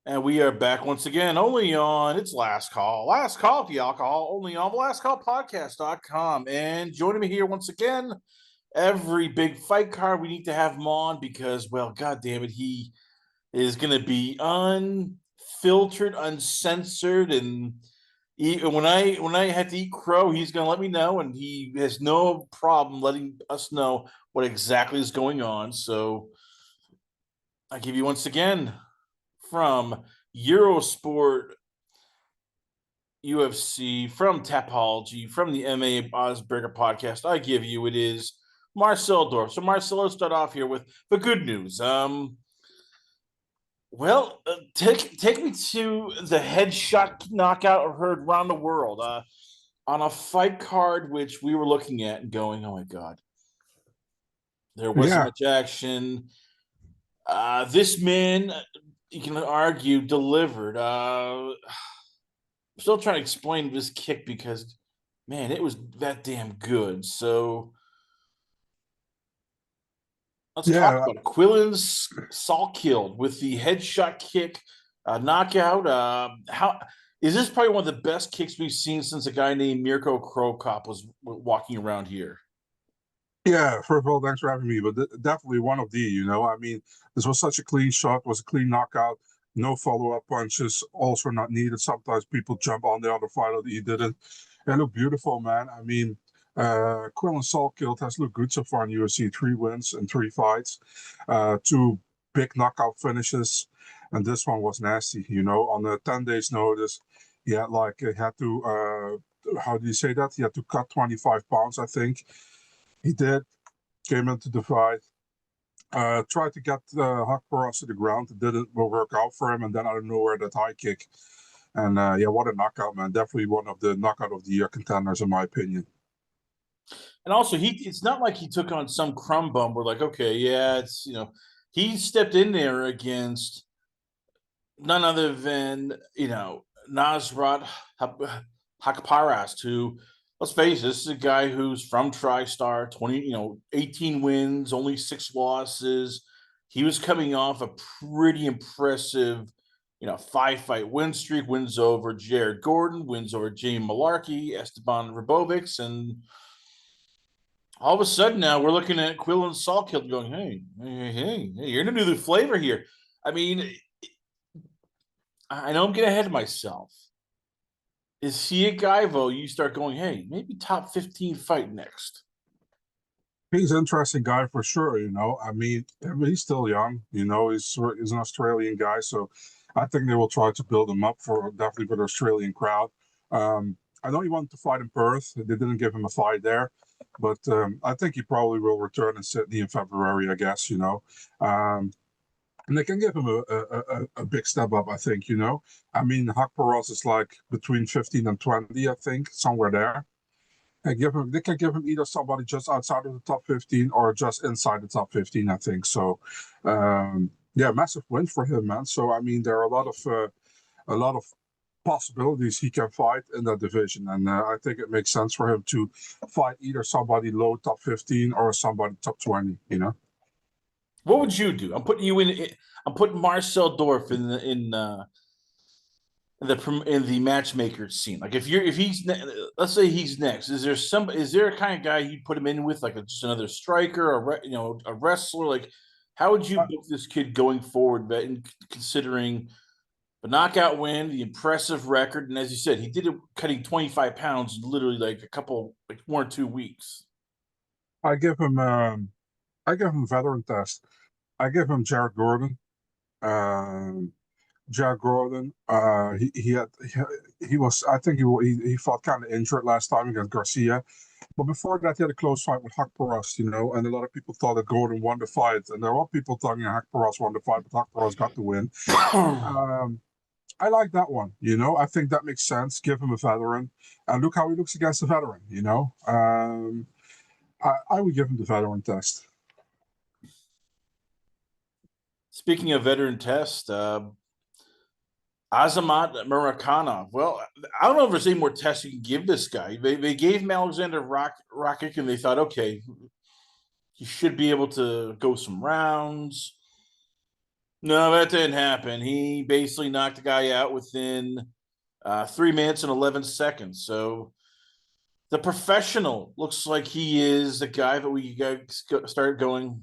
And we are back once again, only on it's Last Call. Last Call of the Alcohol, only on lastcallpodcast.com. And joining me here once again, every big fight card, we need to have him on because, well, god damn it, he is going to be unfiltered, uncensored, and when I had to eat crow, he's going to let me know, and he has no problem letting us know what exactly is going on. So I give you once again from Eurosport, UFC, from Tapology, from the MMA Osberger podcast, I give you it is Marcel Dorff. So Marcel, let's start off here with the good news. Take me to the headshot knockout heard around the world on a fight card which we were looking at and going, oh my god, there wasn't Yeah, much action. This man, you can argue, delivered. I'm still trying to explain this kick because, man, it was that damn good. So let's talk yeah, about it. Quillen's Saul killed with the headshot kick, knockout. How is this probably one of the best kicks we've seen since a guy named Mirko Krokop was walking around here? yeah. First of all, thanks for having me. But definitely one of I mean, this was such a clean shot, was a clean knockout. No follow-up punches, also not needed. Sometimes people jump on the other fighter that he didn't. It looked beautiful, man. I mean, Quillen Salkeld has looked good so far in UFC. 3 wins and 3 fights, two big knockout finishes, and this one was nasty. On a 10 days notice, he had to. How do you say that? He had to cut 25 pounds, I think. He did, came into the fight, tried to get Huck Barros to the ground. It didn't work out for him, and then out of nowhere, that high kick. And yeah, what a knockout, man. Definitely one of the knockout of the year contenders, in my opinion. And also, it's not like he took on some crumb bum. We're like, okay, yeah, he stepped in there against none other than Nasrat Hakparast, who, let's face it, this is a guy who's from TriStar, 18 wins, only 6 losses. He was coming off a pretty impressive, 5-fight win streak, wins over Jared Gordon, wins over Jamie Malarkey, Esteban Rabovics, and all of a sudden now we're looking at Quill and Salkeld going, hey, you're gonna do the flavor here. I mean, I know I'm getting ahead of myself. Is he a guy, though, you start going, hey, maybe top 15 fight next? He's an interesting guy for sure. I mean, he's still young. He's an Australian guy, so I think they will try to build him up for definitely for the Australian crowd. I know he wanted to fight in Perth. They didn't give him a fight there, but I think he probably will return in Sydney in February. I guess. And they can give him a big step up. I think. I mean, Huck Barros is like between 15 and 20. I think somewhere there. They can give him either somebody just outside of the top 15 or just inside the top 15, I think. So, yeah, massive win for him, man. So, I mean, there are a lot of possibilities he can fight in that division, and I think it makes sense for him to fight either somebody low top 15 or somebody top 20. What would you do? I'm putting you in. I'm putting Marcel Dorff in the matchmaker scene. Like if he's let's say he's next, is there a kind of guy you'd put him in with, like just another striker or a wrestler? Like how would you Uh, book this kid going forward, but considering the knockout win, the impressive record, and as you said, he did it cutting 25 pounds in literally like a couple, like 1 or 2 weeks. I give him veteran test. I give him Jared Gordon. Um, Jared Gordon, he was, I think he fought kind of injured last time against Garcia, but before that he had a close fight with Huck Barros, and a lot of people thought that Gordon won the fight, and there were people talking Huck Barros won the fight, but Huck Barros got the win. Um, I like that one, I think that makes sense. Give him a veteran, and look how he looks against a veteran. I would give him the veteran test. Speaking of veteran test, Azamat Murakhanov. Well, I don't know if there's any more tests you can give this guy. They gave him Alexander Rakic, and they thought, okay, he should be able to go some rounds. No, that didn't happen. He basically knocked the guy out within 3 minutes and 11 seconds. So the professional looks like he is the guy that we guys started going,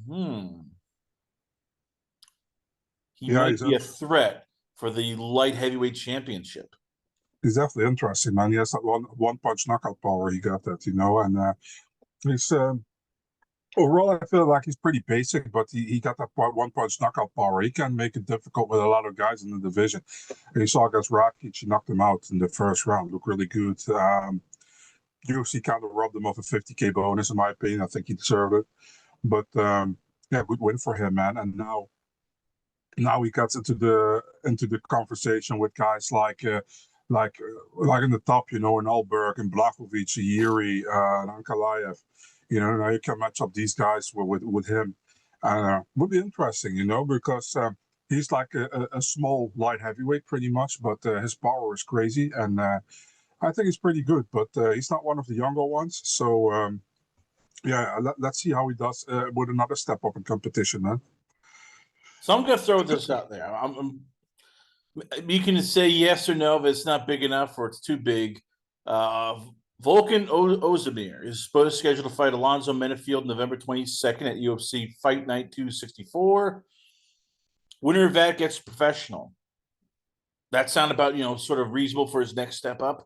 he Yeah, might be a threat for the light heavyweight championship. he's definitely interesting, man. He has that one punch knockout power. He got that, and he's overall, I feel like he's pretty basic, but he got that one punch knockout power. He can make it difficult with a lot of guys in the division. And you saw against Rakic, he knocked him out in the first round. Looked really good. UFC kind of robbed him of a 50K bonus, in my opinion. I think he deserved it. But yeah, good win for him, man. And now he gets into the conversation with guys like in the top, in Alberg and Blachowicz, Yuri, and Ankalaev. Now you can match up these guys with him. Would be interesting, because he's like a small light heavyweight pretty much, but his power is crazy, and I think he's pretty good. But he's not one of the younger ones, so yeah, let's see how he does with another step up in competition, man. So I'm going to throw this out there. You can say yes or no, but it's not big enough or it's too big. Uh, Volkan Ozdemir is supposed to schedule to fight Alonzo Menifield November 22nd at UFC Fight Night 264. Winner of that gets professional. That sound about, sort of reasonable for his next step up?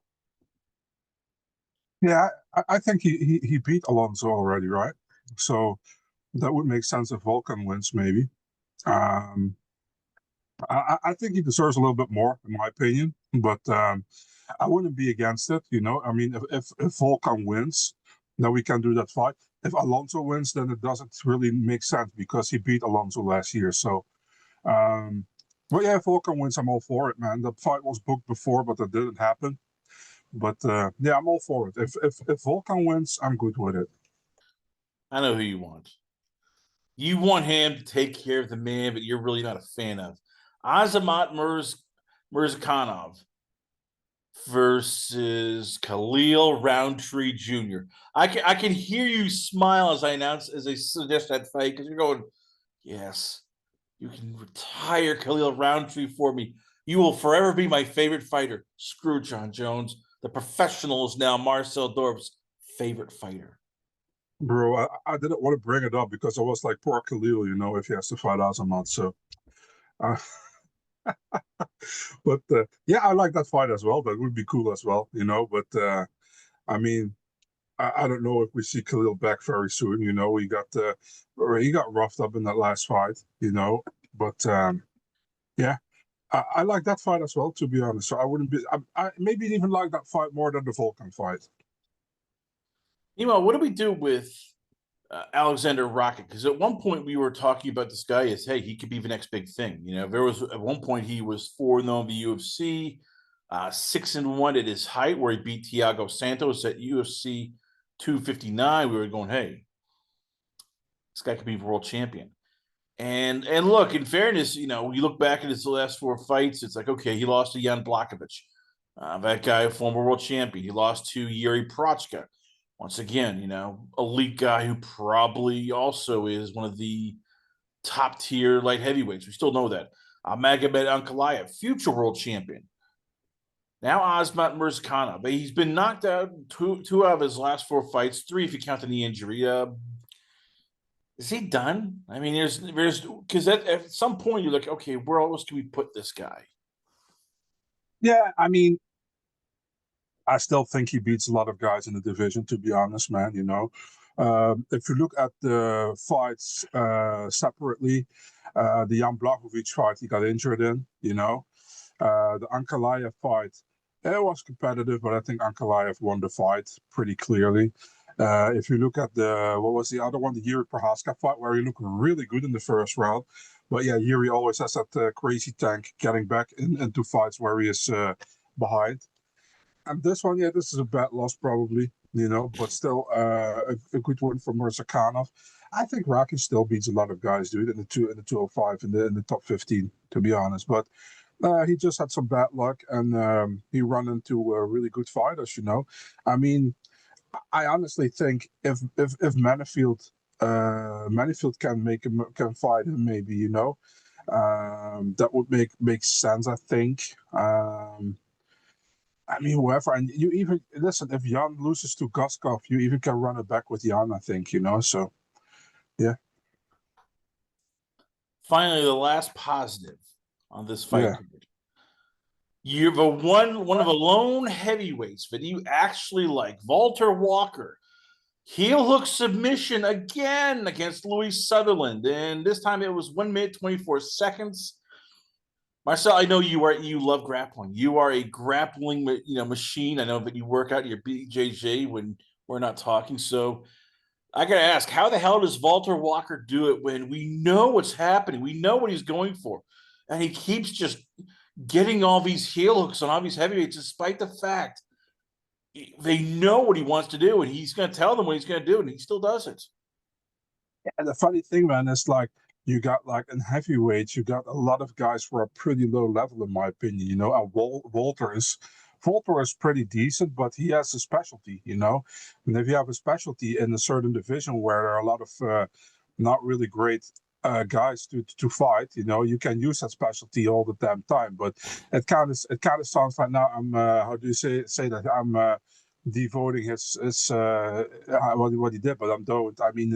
Yeah, I think he beat Alonso already, right? So that would make sense if Volkan wins, maybe. Um, I think he deserves a little bit more, in my opinion, but I wouldn't be against it. I mean, if Volkan wins, then we can do that fight. If Alonso wins, then it doesn't really make sense because he beat Alonso last year. So, um, but yeah, if Volkan wins, I'm all for it, man. The fight was booked before, but that didn't happen. But yeah, I'm all for it. If Volkan wins, I'm good with it. I know who you want. You want him to take care of the man, but you're really not a fan of Azamat Mirzakhanov versus Khalil Roundtree Jr. I can hear you smile as I suggest that fight because you're going, yes, you can retire Khalil Roundtree for me. You will forever be my favorite fighter. Screw John Jones. The professional is now Marcel Dorff's favorite fighter. Bro, I didn't want to bring it up because I was like, poor Khalil, if he has to fight Azamat. So, uh, but yeah, I like that fight as well. That would be cool as well. But I mean, I don't know if we see Khalil back very soon. He got roughed up in that last fight. But yeah, I like that fight as well, to be honest. So I wouldn't be, I maybe even like that fight more than the Volkan fight. What do we do with Alexander Rocket? Because at one point we were talking about this guy as, hey, he could be the next big thing. There was at one point he was 4-0 in the UFC, 6-1 at his height, where he beat Thiago Santos at UFC 259. We were going, hey, this guy could be world champion. And look, in fairness, you look back at his last four fights, it's like, okay, he lost to Jan Blachowicz, that guy, former world champion. He lost to Yuri Prochka. Once again, elite guy who probably also is one of the top tier light heavyweights. We still know that. Magomed Ankalaev, future world champion. Now Asmat Mirzakhanov, but he's been knocked out two out of his last four fights, three if you count the knee injury. Is he done? I mean, there's because at some point you're like, okay, where else can we put this guy? Yeah, I mean, I still think he beats a lot of guys in the division, to be honest, man. If you look at the fights separately, the Jan Blachowicz fight he got injured in. The Ankalaev fight, it was competitive, but I think Ankalaev won the fight pretty clearly. If you look at what was the other one, the Yuri Prohaska fight, where he looked really good in the first round. But yeah, Yuri always has that crazy tank getting back into fights where he is behind. And this one, yeah, this is a bad loss probably, but still a good win for Mirzakhanov. I think Rakic still beats a lot of guys, dude, in the 205 in the top 15, to be honest. But he just had some bad luck, and he ran into really good fighters. I mean, I honestly think if Manifield can fight him, maybe. That would make sense, I think. I mean, whoever, and you even listen. If Jan loses to Gaskov, you even can run it back with Jan. I think So yeah, Finally, the last positive on this fight yeah. card. You have a one of a lone heavyweights that you actually like, Walter Walker. Heel hook submission again against Louis Sutherland, and this time it was 1 minute 24 seconds. Marcel, I know you love grappling. You are a grappling machine. I know that you work out your BJJ when we're not talking. So I gotta ask, how the hell does Walter Walker do it when we know what's happening? We know what he's going for, and he keeps just getting all these heel hooks on all these heavyweights, despite the fact they know what he wants to do, and he's going to tell them what he's going to do, and he still does it. And the funny thing, man, is like you got like in heavyweight, you got a lot of guys who are pretty low level, in my opinion. And Walter is pretty decent, but he has a specialty. And if you have a specialty in a certain division where there are a lot of not really great guys to fight, you can use that specialty all the damn time. But it kind of sounds like now I'm how do you say that I'm devoting his what he did, but I'm don't. I mean,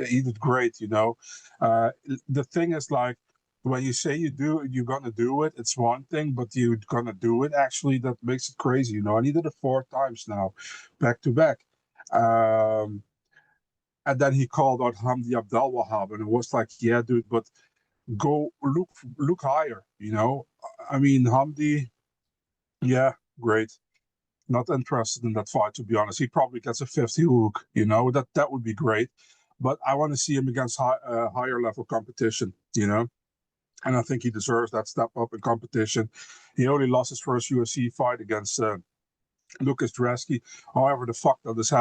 he did great. The thing is, like, when you say you're gonna do it, it's one thing, but you're gonna do it. Actually, that makes it crazy. And he did it 4 times now, back to back. And then he called out Hamdi Abdel Wahab, and it was like, yeah, dude, but go look higher. I mean, Hamdi, yeah, great. Not interested in that fight, to be honest. He probably gets a 50 hook. That would be great. But I want to see him against higher level competition. And I think he deserves that step up in competition. He only lost his first UFC fight against Lucas Dresky. However, the fuck that is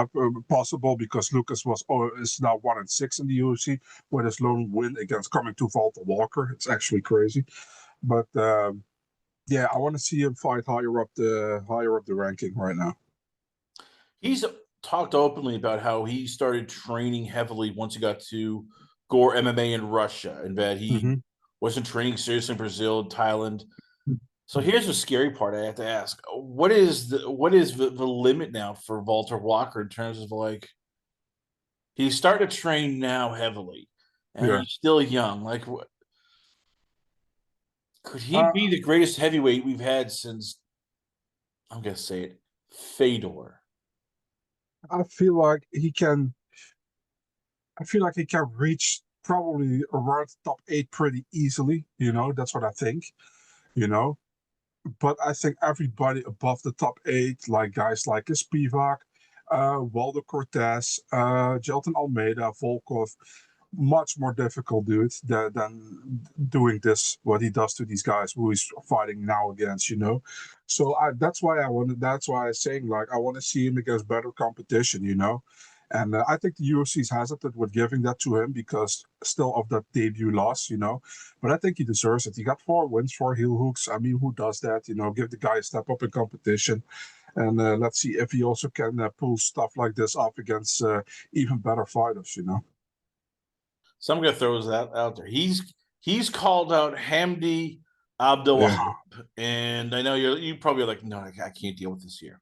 possible, because Lucas is now 1-6 in the UFC with his lone win against coming to Walter Walker. It's actually crazy. But yeah, I want to see him fight higher up the ranking right now. He's talked openly about how he started training heavily once he got to Gore MMA in Russia, and that he wasn't training seriously in Brazil, Thailand. So here's the scary part. I have to ask: what is the limit now for Walter Walker in terms of, like, he's starting to train now heavily, and Yeah. he's still young. Like, could he be the greatest heavyweight we've had since, I'm gonna say it, Fedor? I feel like he can. I feel like he can reach probably around top 8 pretty easily. That's what I think. But I think everybody above the top 8, like guys like Spivak, Waldo Cortez, Jelton Almeida, Volkov, much more difficult, dude, than doing what he does to these guys who he's fighting now against. So that's why I'm saying, like, I want to see him against better competition. And I think the UFC is hesitant with giving that to him because still of that debut loss. But I think he deserves it. He got 4 wins, 4 heel hooks. I mean, who does that? Give the guy a step up in competition. And let's see if he also can pull stuff like this off against even better fighters. So I'm gonna throw that out there. He's called out Hamdi Abdul Yeah. Wahab, and I know you probably are like, no, I can't deal with this here.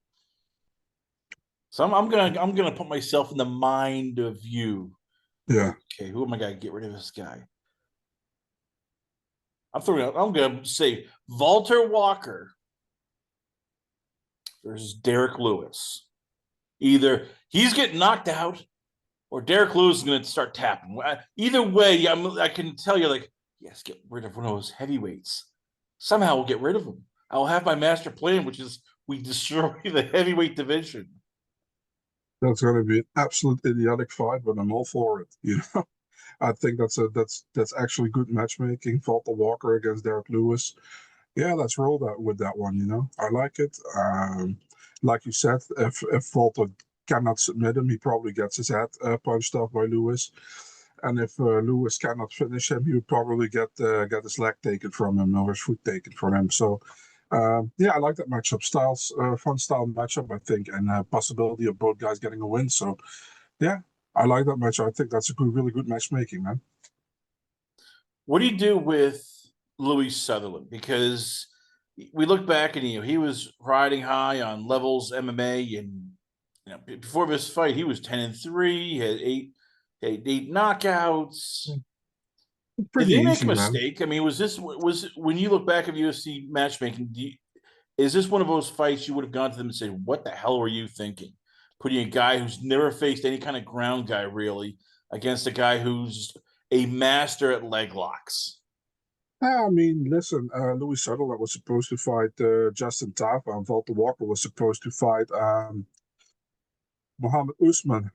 So I'm gonna put myself in the mind of you. Yeah. Okay, who am I gonna get rid of this guy? I'm gonna say Walter Walker versus Derek Lewis. Either he's getting knocked out, or Derek Lewis is going to start tapping. Either way, I can tell you, like, yes, get rid of one of those heavyweights. Somehow we'll get rid of them. I'll have my master plan, which is we destroy the heavyweight division. That's going to be an absolute idiotic fight, but I'm all for it. I think that's actually good matchmaking. Walter Walker against Derek Lewis. Yeah, let's roll with that one. I like it. Like you said, if Walter cannot submit him, he probably gets his head punched off by Lewis. And if Lewis cannot finish him, he would probably get his leg taken from him or his foot taken from him. So, yeah, I like that matchup. Fun style matchup, I think, and possibility of both guys getting a win. So, yeah, I like that matchup. I think that's really good matchmaking, man. What do you do with Louis Sutherland, because we look back and he was riding high on Levels MMA, and before this fight he was 10-3. He had eight knockouts. Did Pretty they make a easy, man. mistake? I mean, was when you look back at UFC matchmaking, is this one of those fights you would have gone to them and said, "What the hell were you thinking? Putting a guy who's never faced any kind of ground guy really against a guy who's a master at leg locks." I mean, listen, Louis Sutherland was supposed to fight Justin Tafa, and Walter Walker was supposed to fight Mohammed Usman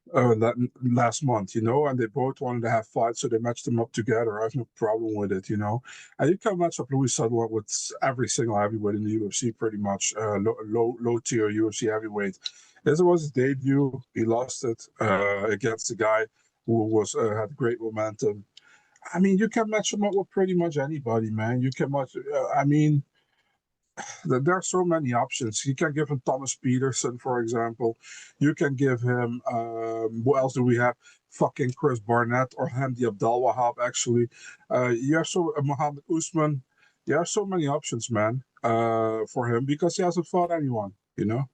last month, and they both wanted to have fights, so they matched them up together. I have no problem with it, And you can match up Louis Sutherland with every single heavyweight in the UFC, pretty much, low tier UFC heavyweight. This was his debut. He lost it against a guy who had great momentum. I mean, you can match him up with pretty much anybody, man. You can match. I mean, there are so many options. You can give him Thomas Peterson, for example. You can give him. What else do we have? Fucking Chris Barnett or Hamdi Abdul Wahab. Actually, you have Muhammad Usman. You have so many options, man. For him because he hasn't fought anyone. Now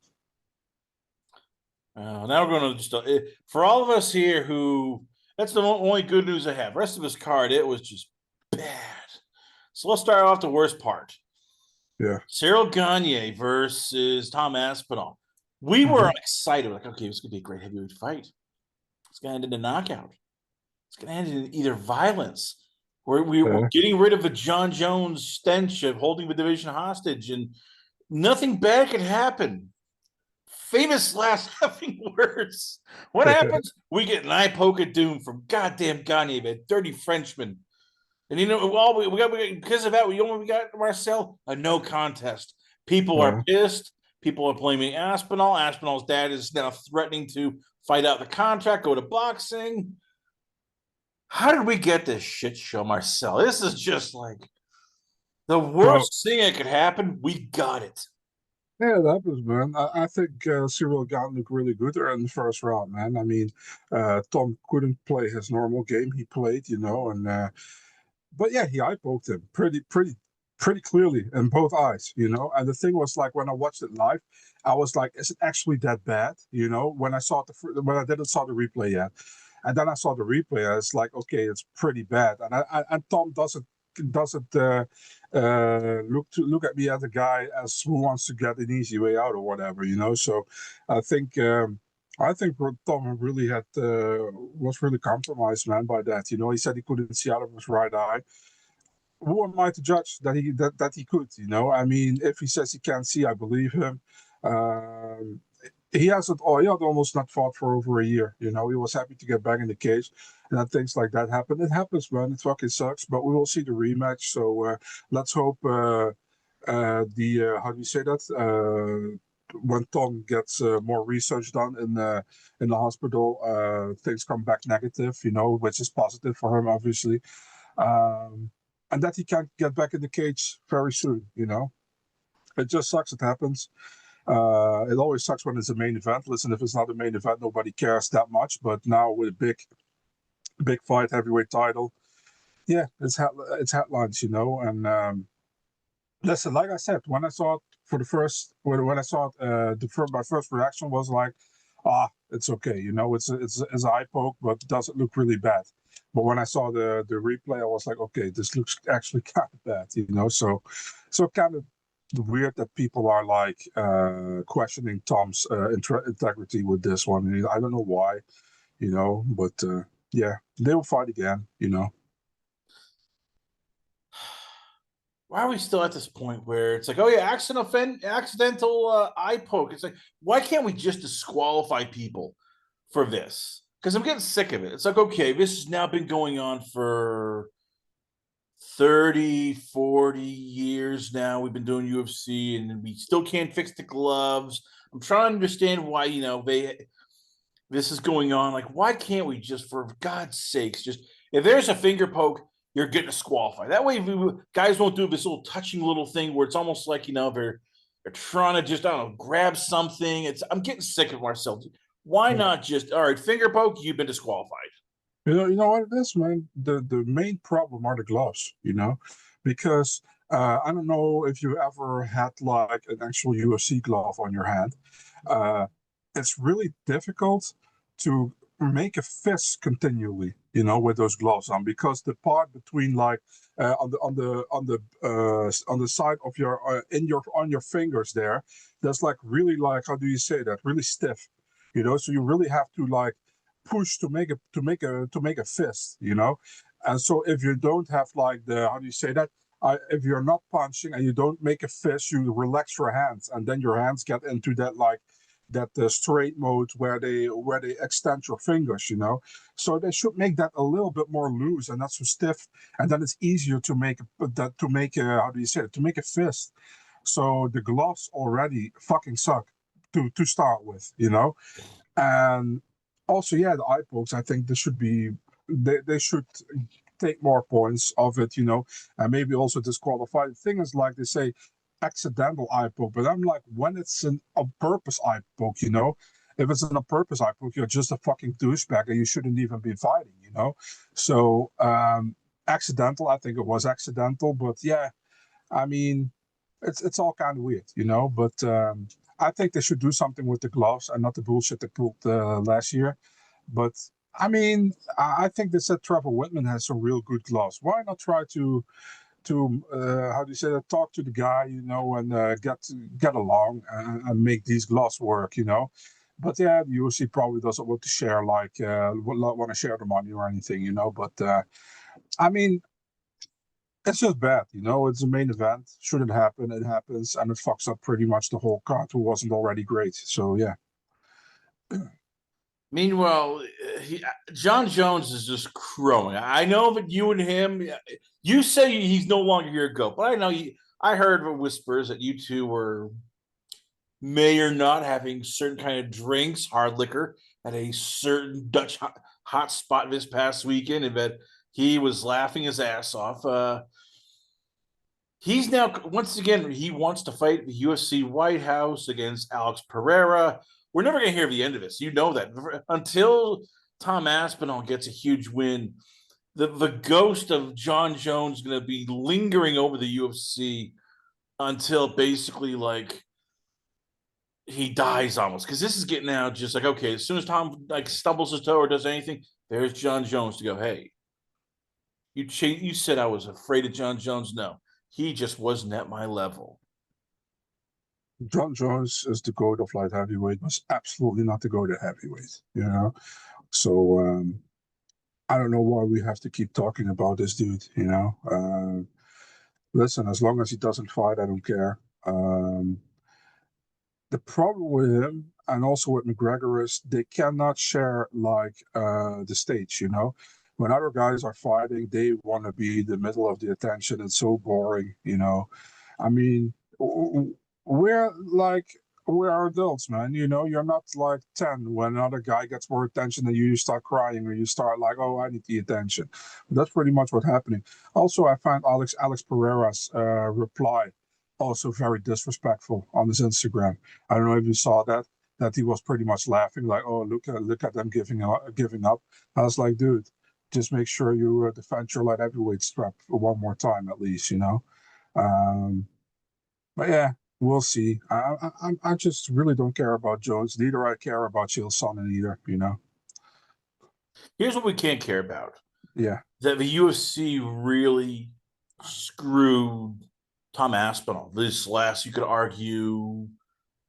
we're going to just for all of us here who that's the only good news I have. The rest of this card, it was just bad. So let's start off the worst part. Yeah. Cyril Gane versus Tom Aspinall. We were excited, like, okay, this could be a great heavyweight fight. It's going to end in a knockout. It's going to end in either violence, where we're getting rid of a John Jones stench of holding the division hostage, and nothing bad could happen. Famous last having words. What happens? We get an eye poke of doom from goddamn Gane, that dirty Frenchman. And we got because of that, we got Marcel a no contest. People are pissed. People are blaming Aspinall. Aspinall's dad is now threatening to fight out the contract, go to boxing. How did we get this shit show, Marcel? This is just like the worst thing that could happen. We got it. Yeah, that happens, man. I think Cyril Gane looked really good there in the first round, man. I mean, Tom couldn't play his normal game. He played, and but yeah, he eye poked him pretty clearly in both eyes, And the thing was, like, when I watched it live, I was like, is it actually that bad? When I saw when I didn't saw the replay yet, and then I saw the replay, I was like, okay, it's pretty bad. And Tom doesn't look at me as a guy as who wants to get an easy way out or whatever, So I think. Tom really was really compromised, man, by that. He said he couldn't see out of his right eye. Who am I to judge that he could? I mean, if he says he can't see, I believe him. He hasn't. Oh, he had almost not fought for over a year. He was happy to get back in the cage, and then things like that happen. It happens, man. It fucking sucks. But we will see the rematch. So let's hope. How do you say that? When Tom gets more research done in the hospital, things come back negative, which is positive for him, obviously, and that he can't get back in the cage very soon. It just sucks. It happens. It always sucks when it's a main event. Listen, if it's not a main event, nobody cares that much. But now with a big fight, heavyweight title, yeah, it's headlines, and. Listen, like I said, when I saw it for the first, when I saw it, my first reaction was like, it's okay, it's an eye poke, but it doesn't look really bad. But when I saw the replay, I was like, okay, this looks actually kind of bad, So kind of weird that people are like questioning Tom's integrity with this one. I don't know why, but yeah, they will fight again, Why are we still at this point where it's like, oh yeah, accidental eye poke? It's like, why can't we just disqualify people for this? Because I'm getting sick of it. It's like, okay, this has now been going on for 30, 40 years now. We've been doing UFC and we still can't fix the gloves. I'm trying to understand why, this is going on. Like, why can't we just, for God's sakes, just if there's a finger poke, you're getting disqualified. That way, guys won't do this little touching little thing where it's almost like they're trying to just, I don't know, grab something. I'm getting sick of Marcel. Why not just, all right, finger poke, you've been disqualified. You know what it is, man. The main problem are the gloves, because I don't know if you ever had like an actual UFC glove on your hand. Uh, it's really difficult to make a fist continually, with those gloves on, because the part between like on the side of your on your fingers there, that's like really, like, how do you say that? Really stiff, So you really have to like push to make a fist, And so if you don't have like the, how do you say that? If you're not punching and you don't make a fist, you relax your hands, and then your hands get into that like that straight mode where they extend your fingers, So they should make that a little bit more loose and not so stiff, and then it's easier to make a, how do you say it, to make a fist. So the gloves already fucking suck to start with, And also, yeah, the eye pokes, I think they should take more points of it, and maybe also disqualify. The thing is, like they say, accidental eye poke, but I'm like, when it's an on purpose eye poke, if it's an on purpose eye poke, you're just a fucking douchebag and you shouldn't even be fighting, So accidental, I think it was accidental, but yeah, I mean, it's all kind of weird, But I think they should do something with the gloves and not the bullshit they pulled last year. But I mean, I think they said Trevor Whitman has some real good gloves. Why not try to how do you say that? Talk to the guy, and get along and make these gloves work, But yeah, the UFC probably doesn't want to share want to share the money or anything, But I mean, it's just bad, It's a main event. Shouldn't happen. It happens, and it fucks up pretty much the whole card, who wasn't already great. So yeah. Meanwhile, John Jones is just crowing. I know that you and him, you say he's no longer your GOAT, but I know I heard whispers that you two were may or not having certain kind of drinks, hard liquor, at a certain Dutch hot spot this past weekend, and that he was laughing his ass off. He's now, once again, he wants to fight the UFC White House against Alex Pereira. We're never going to hear the end of this. You know that. Until Tom Aspinall gets a huge win, the ghost of John Jones is going to be lingering over the UFC until basically like he dies almost. Because this is getting out just like, okay, as soon as Tom like stumbles his toe or does anything, there's John Jones to go, hey, you said I was afraid of John Jones. No, he just wasn't at my level. John Jones is the GOAT of light heavyweight, was absolutely not the GOAT of heavyweight, So I don't know why we have to keep talking about this dude, Listen, as long as he doesn't fight, I don't care. The problem with him and also with McGregor is they cannot share like the stage, When other guys are fighting, they want to be the middle of the attention. It's so boring, I mean, we're like, we are adults, man. You're not like 10 when another guy gets more attention than you start crying, or you start like, oh, I need the attention. But that's pretty much what's happening. Also, I find Alex Pereira's reply also very disrespectful on his Instagram. I don't know if you saw that he was pretty much laughing, like, oh, look at them giving up. I was like, dude, just make sure you defend your light heavyweight strap for one more time at least, But yeah, we'll see. I just really don't care about Jones. Neither I care about Chael Sonnen either, Here's what we can't care about. Yeah. That the UFC really screwed Tom Aspinall this last, you could argue,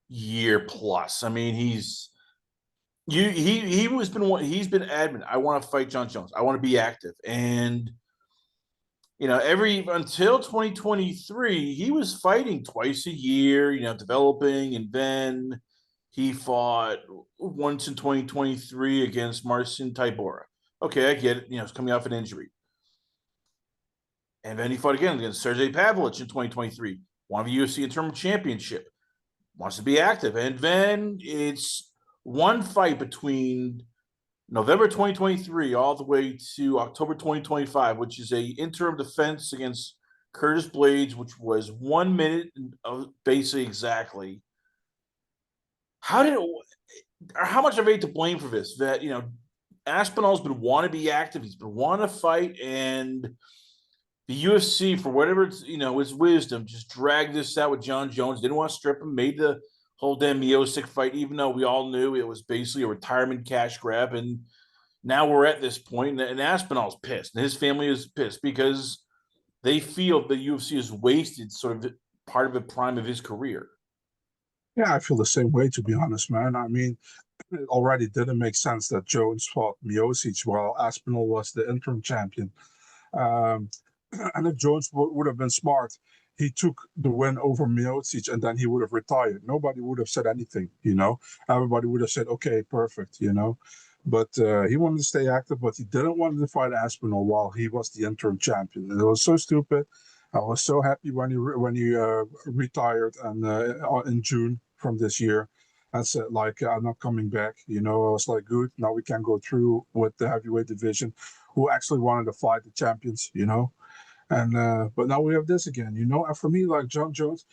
year plus. I mean, he's been adamant. I want to fight John Jones. I want to be active. And every until 2023, he was fighting twice a year, developing, and then he fought once in 2023 against Marcin Tybura. Okay, I get it. It's coming off an injury. And then he fought again against Sergey Pavlovich in 2023, won the UFC interim championship, wants to be active. And then it's one fight between November 2023 all the way to October 2025, which is a interim defense against Curtis Blades, which was 1 minute basically exactly. How much are they to blame for this? That, Aspinall's been wanting to be active, he's been wanting to fight, and the UFC, for whatever it's, its wisdom, just dragged this out with John Jones. Didn't want to strip him. Made the whole damn Miocic fight, even though we all knew it was basically a retirement cash grab. And now we're at this point, and Aspinall's pissed, and his family is pissed because they feel the UFC has wasted sort of part of the prime of his career. Yeah, I feel the same way, to be honest, man. I mean, it already didn't make sense that Jones fought Miocic while Aspinall was the interim champion. Um, and if Jones would have been smart, he took the win over Miocic and then he would have retired. Nobody would have said anything, you know. Everybody would have said, okay, perfect, you know. But he wanted to stay active, but he didn't want to fight Aspinall while he was the interim champion. And it was so stupid. I was so happy when he retired and in June from this year. I said, like, I'm not coming back. You know, I was like, good. Now we can go through with the heavyweight division, who actually wanted to fight the champions, you know. And but now we have this again, you know. And for me, like John Jones,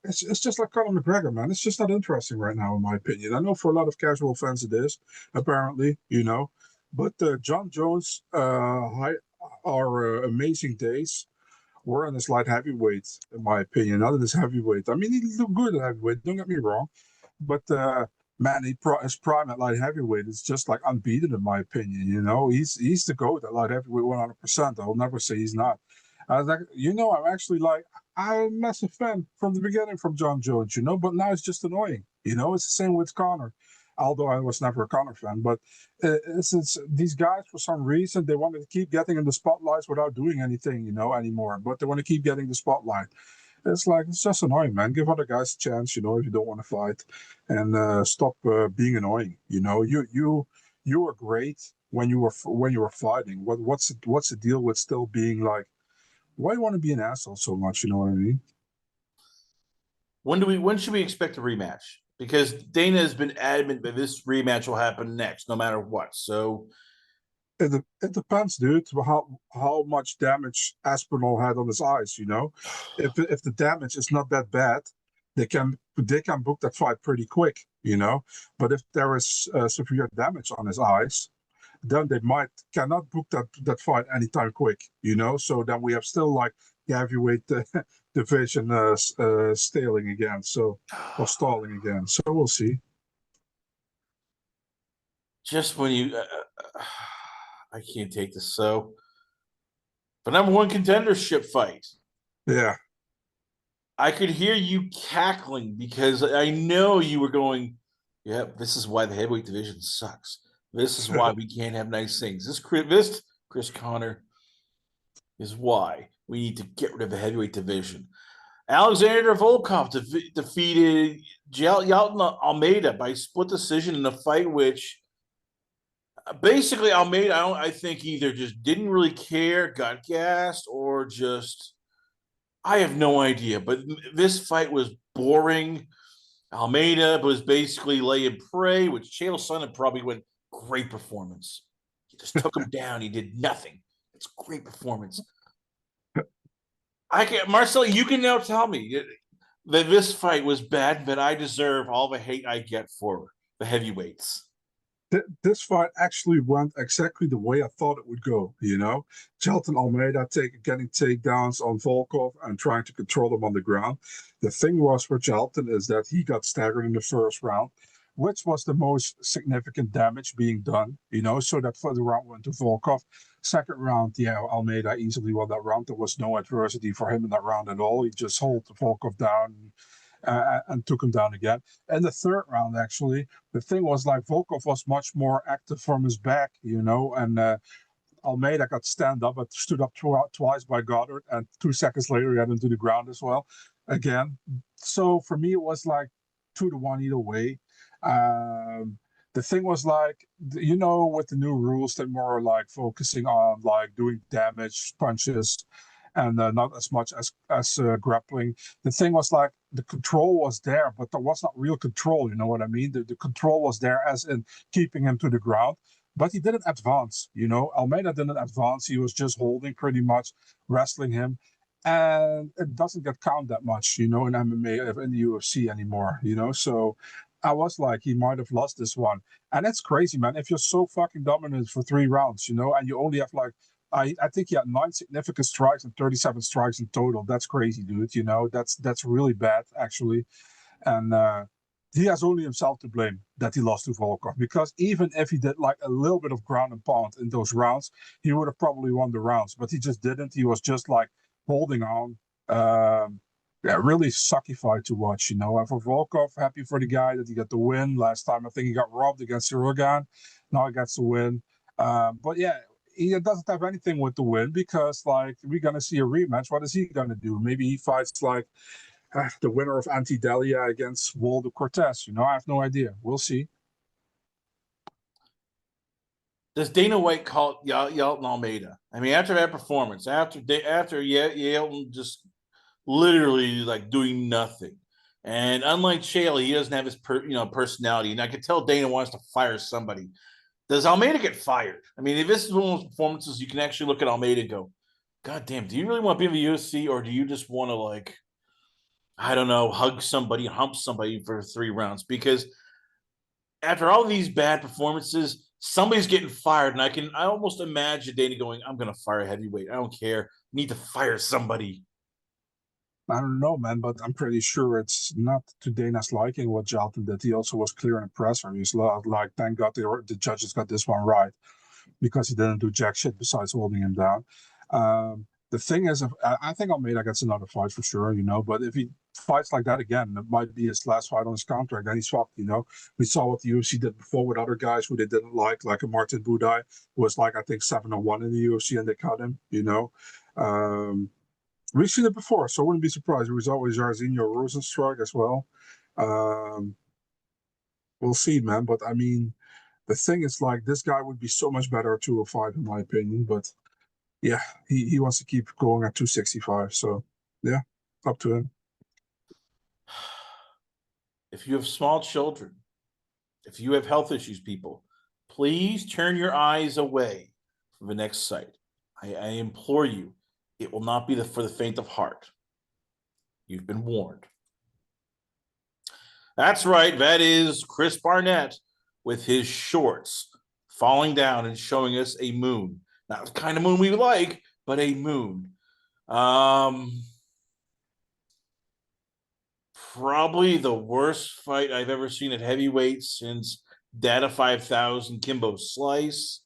it's just like Conor McGregor, man. It's just not interesting right now, in my opinion. I know for a lot of casual fans it is, apparently, you know. But John Jones, our amazing days were in his light heavyweight, in my opinion, not in his heavyweight. I mean, he looked good at heavyweight, don't get me wrong. But man, his prime at light heavyweight is just like unbeaten, in my opinion. You know, he's the GOAT at light heavyweight 100%. I'll never say he's not. I was like, you know, I'm actually like, I'm a massive fan from the beginning from John Jones, you know, but now it's just annoying. You know, it's the same with Conor. Although I was never a Conor fan, but it's these guys, for some reason, they wanted to keep getting in the spotlights without doing anything, you know, anymore. But they want to keep getting the spotlight. It's like, it's just annoying, man. Give other guys a chance, you know, if you don't want to fight, and stop being annoying. You know, you were great when you were fighting. What's the deal with still being like? Why you want to be an asshole so much? You know what I mean? When should we expect a rematch? Because Dana has been adamant that this rematch will happen next, no matter what. So It depends, dude. How much damage Aspinall had on his eyes. You know, if the damage is not that bad, they can book that fight pretty quick. You know, but if there is severe damage on his eyes, then they might cannot book that fight anytime quick. You know, so then we have still like the heavyweight division stalling again. So or stalling again. So we'll see. just when you, I can't take this. So the number one contendership fight, Yeah. I could hear you cackling because I know you were going, yeah, this is why the heavyweight division sucks. This is why we can't have nice things. This Chris Connor is why we need to get rid of the heavyweight division. Alexander Volkov defeated Yalton Almeida by split decision in a fight which basically Almeida, I think either just didn't really care, got gassed, or just I have no idea. But this fight was boring. Almeida was basically laying prey, which Chael Sonnen probably went, great performance. He just took him down. He did nothing. It's great performance. I can Marcel, you can now tell me that this fight was bad, that I deserve all the hate I get for the heavyweights. This fight actually went exactly the way I thought it would go. You know, Jelton Almeida getting takedowns on Volkov and trying to control him on the ground. The thing was for Jelton is that he got staggered in the first round, which was the most significant damage being done. You know, so that for the round went to Volkov. Second round, yeah, Almeida easily won that round. There was no adversity for him in that round at all. He just held Volkov down and took him down again. And the third round, actually, the thing was like Volkov was much more active from his back, you know, and Almeida got stand up, but stood up twice by Goddard, and 2 seconds later he had him to the ground as well, again. So for me, it was like 2-1 either way. The thing was like, you know, with the new rules, they're more like focusing on like doing damage, punches, and not as much as grappling. The thing was like the control was there, but there was not real control. You know what I mean? The control was there, as in keeping him to the ground, but he didn't advance. You know, Almeida didn't advance. He was just holding pretty much, wrestling him. And it doesn't get count that much, you know, in MMA, in the UFC anymore, you know. So I was like, he might have lost this one. And it's crazy, man. If you're so fucking dominant for 3 rounds, you know, and you only have like I think he had 9 significant strikes and 37 strikes in total. That's crazy, dude. You know, that's really bad actually. And he has only himself to blame that he lost to Volkov, because even if he did like a little bit of ground and pound in those rounds, he would have probably won the rounds. But he just didn't. He was just like holding on. Yeah, really sucky fight to watch, you know. And for Volkov, happy for the guy that he got the win. Last time, I think he got robbed against Rogan. Now he gets the win. But yeah, he doesn't have anything with the win, because like we're gonna see a rematch. What is he gonna do? Maybe he fights like the winner of Anti-Delia against Waldo Cortez. You know, I have no idea. We'll see. Does Dana White call Yelton Almeida? I mean, after that performance, after Yelton just literally like doing nothing, and unlike Chael, he doesn't have his personality, and I could tell Dana wants to fire somebody. Does Almeida get fired? I mean, if this is one of those performances, you can actually look at Almeida and go, God damn, do you really want to be in the UFC, or do you just want to, like, I don't know, hug somebody, hump somebody for 3 rounds? Because after all these bad performances, somebody's getting fired. And I almost imagine Dana going, I'm going to fire a heavyweight. I don't care. I need to fire somebody. I don't know, man, but I'm pretty sure it's not to Dana's liking what Jalton did. He also was clear in the presser. He's like, thank God the judges got this one right, because he didn't do jack shit besides holding him down. The thing is, I think Almeida gets another fight for sure, you know, but if he fights like that again, it might be his last fight on his contract, then he's fucked, you know. We saw what the UFC did before with other guys who they didn't like a Martin Budai, who was like, I think 7-1 in the UFC, and they cut him, you know. We've seen it before, so I wouldn't be surprised. There was always Jairzinho Rosenstruck as well. Um, we'll see, man. But I mean, the thing is, like, this guy would be so much better at 205, in my opinion. But yeah, he wants to keep going at 265. So yeah, up to him. If you have small children, if you have health issues, people, please turn your eyes away from the next site. I implore you, it will not be for the faint of heart. You've been warned. That's right. That is Chris Barnett with his shorts falling down and showing us a moon. Not the kind of moon we like, but a moon. Probably the worst fight I've ever seen at heavyweight since Data 5000 Kimbo Slice.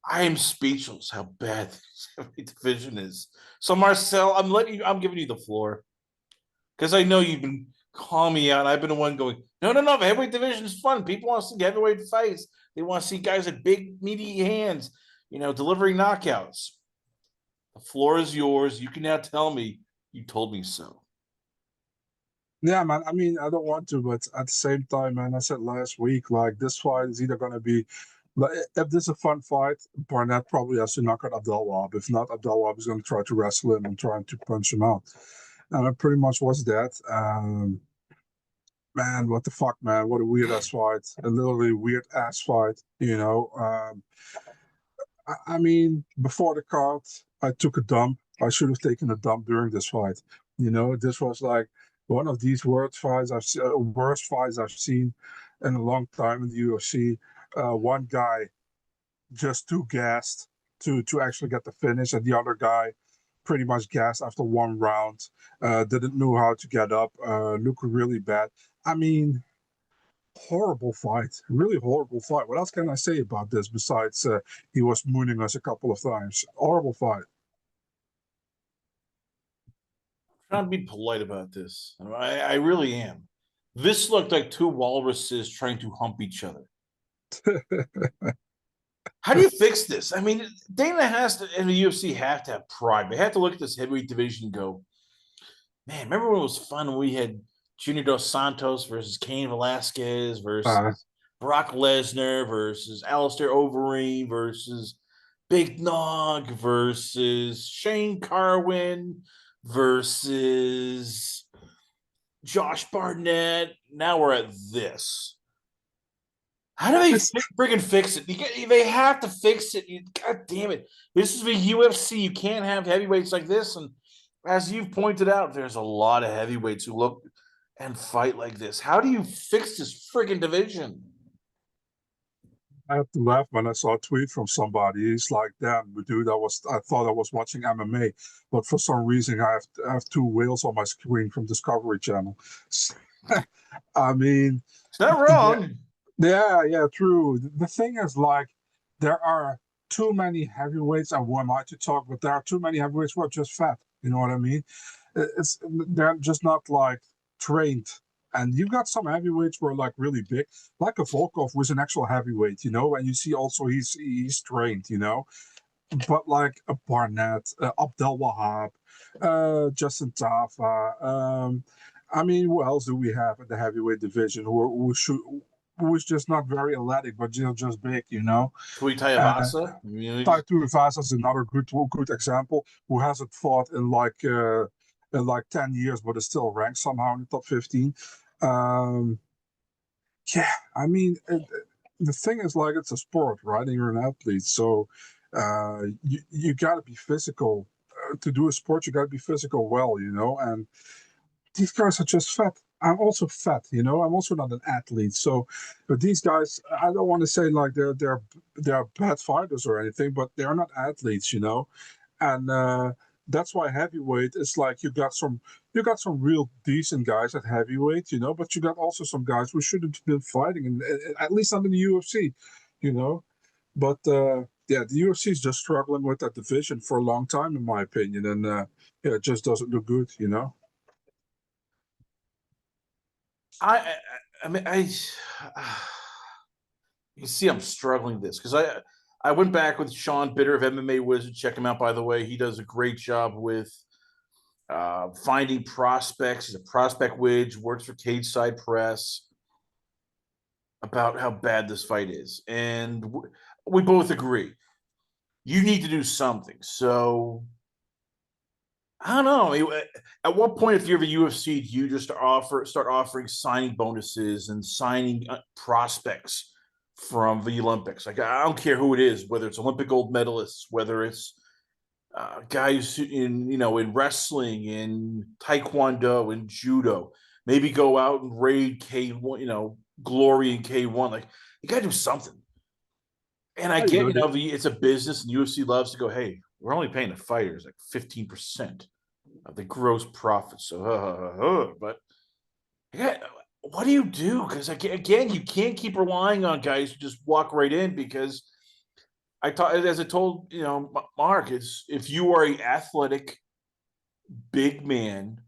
I am speechless how bad this heavyweight division is. So Marcel, I'm giving you the floor, because I know you've been calling me out. I've been the one going, no, the heavyweight division is fun. People want to see heavyweight fights. They want to see guys with big, meaty hands, delivering knockouts. The floor is yours. You can now tell me you told me so. Yeah, man. I mean, I don't want to, but at the same time, man, I said last week, like, this fight is either going to be, like, if this is a fun fight, Barnett probably has to knock out Abdelwahab. If not, Abdelwahab is going to try to wrestle him and trying to punch him out. And it pretty much was that. Man, what the fuck, man? What a weird ass fight. A literally weird ass fight, you know. I mean, before the card, I took a dump. I should have taken a dump during this fight. You know, this was like one of these worst fights I've seen in a long time in the UFC. One guy just too gassed to actually get the finish, and the other guy pretty much gassed after 1 round. Didn't know how to get up. Looked really bad. I mean, horrible fight, really horrible fight. What else can I say about this besides he was mooning us a couple of times? Horrible fight. I'm trying to be polite about this. I really am. This looked like two walruses trying to hump each other. How do you fix this? I mean, Dana has to, and the UFC have to have pride. They have to look at this heavyweight division and go, man, remember when it was fun when we had Junior Dos Santos versus Cain Velasquez versus Brock Lesnar versus Alistair Overeem versus Big Nog versus Shane Carwin versus Josh Barnett. Now we're at this. How do they friggin' fix it? They have to fix it. God damn it. This is the UFC. You can't have heavyweights like this. And as you've pointed out, there's a lot of heavyweights who look and fight like this. How do you fix this friggin' division? I have to laugh when I saw a tweet from somebody. He's like, "Damn, dude, I thought I was watching MMA, but for some reason I have two whales on my screen from Discovery Channel." I mean, It's not yeah, wrong. yeah, true. The thing is, like, there are too many heavyweights, and who am I to talk? But there are too many heavyweights who are just fat. You know what I mean? It's they're just not like trained. And you got some heavyweights who are like really big, like a Volkov was an actual heavyweight, you know. And you see also he's trained, you know. But like a Barnett, Abdel Wahab, Justin Tafa. I mean, who else do we have in the heavyweight division who is just not very athletic, but just big, you know? Tui Uh, Tayavasa. I mean, Taito Ivasa is another good example who hasn't fought in like 10 years, but is still ranked somehow in the top 15. Um, yeah, I mean, the thing is, like, it's a sport, right? And you're an athlete, so you got to be physical to do a sport. You got to be physical well, you know. And these guys are just fat. I'm also fat, you know. I'm also not an athlete, so but these guys, I don't want to say like they're bad fighters or anything, but they're not athletes, you know. And that's why heavyweight is like you got some real decent guys at heavyweight, you know, but you got also some guys who shouldn't have been fighting, and at least under the UFC, you know. But yeah, the UFC is just struggling with that division for a long time, in my opinion, and yeah, it just doesn't look good, you know. I, I mean, you see, I'm struggling with this because I went back with Sean Bitter of MMA Wizard. Check him out, by the way. He does a great job with finding prospects. He's a prospect witch, works for Cage Side Press about how bad this fight is, and we both agree you need to do something. So I don't know. At what point, if you're the UFC, do you just start offering signing bonuses and signing prospects from the Olympics? Like I don't care who it is, whether it's Olympic gold medalists, whether it's guys in wrestling, in taekwondo, in judo. Maybe go out and raid K1, Glory in K1. Like you got to do something. And I Yeah, you get, know, it's a business, and UFC loves to go, hey, we're only paying the fighters like 15% of the gross profits. So, but yeah, what do you do? Because again, you can't keep relying on guys who just walk right in. Because as I told Mark, is if you are a athletic big man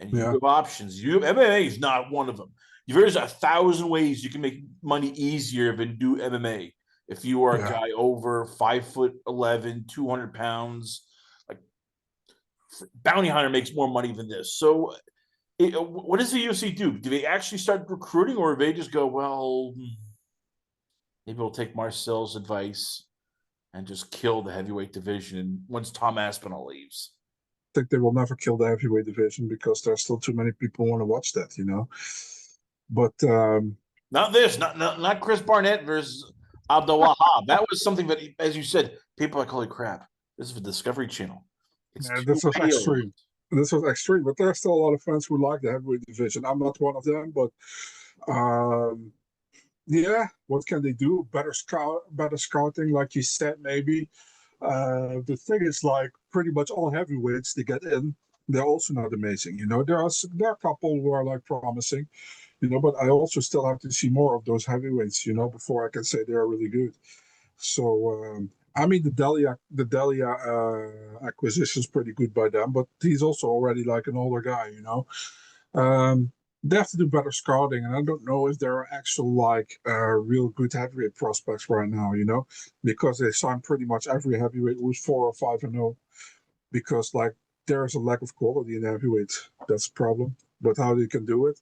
and you yeah, have options, MMA is not one of them. There's 1,000 ways you can make money easier than do MMA. If you are a yeah. guy over 5'11", 200 pounds, like bounty hunter makes more money than this. So what does the UFC do? Do they actually start recruiting, or they just go, well, maybe we'll take Marcel's advice and just kill the heavyweight division once Tom Aspinall leaves? Think they will never kill the heavyweight division because there's still too many people who want to watch that, you know. But Not this, not Chris Barnett versus Abdul Wahab. That was something that, as you said, people are like, holy crap, this is the Discovery Channel. It's yeah, two this was whales. extreme. This was extreme, but there's still a lot of fans who like the heavyweight division. I'm not one of them, but um, yeah, what can they do? Better scouting, like you said, maybe. The thing is, like, pretty much all heavyweights they get in, they're also not amazing. You know, there are a couple who are like promising, you know, but I also still have to see more of those heavyweights, you know, before I can say they're really good. So I mean, the Delia acquisition is pretty good by them, but he's also already like an older guy, you know. Um, they have to do better scouting, and I don't know if there are actual like real good heavyweight prospects right now, you know, because they signed pretty much every heavyweight who's 4 or 5-0, because like there's a lack of quality in heavyweight. That's a problem. But how they can do it,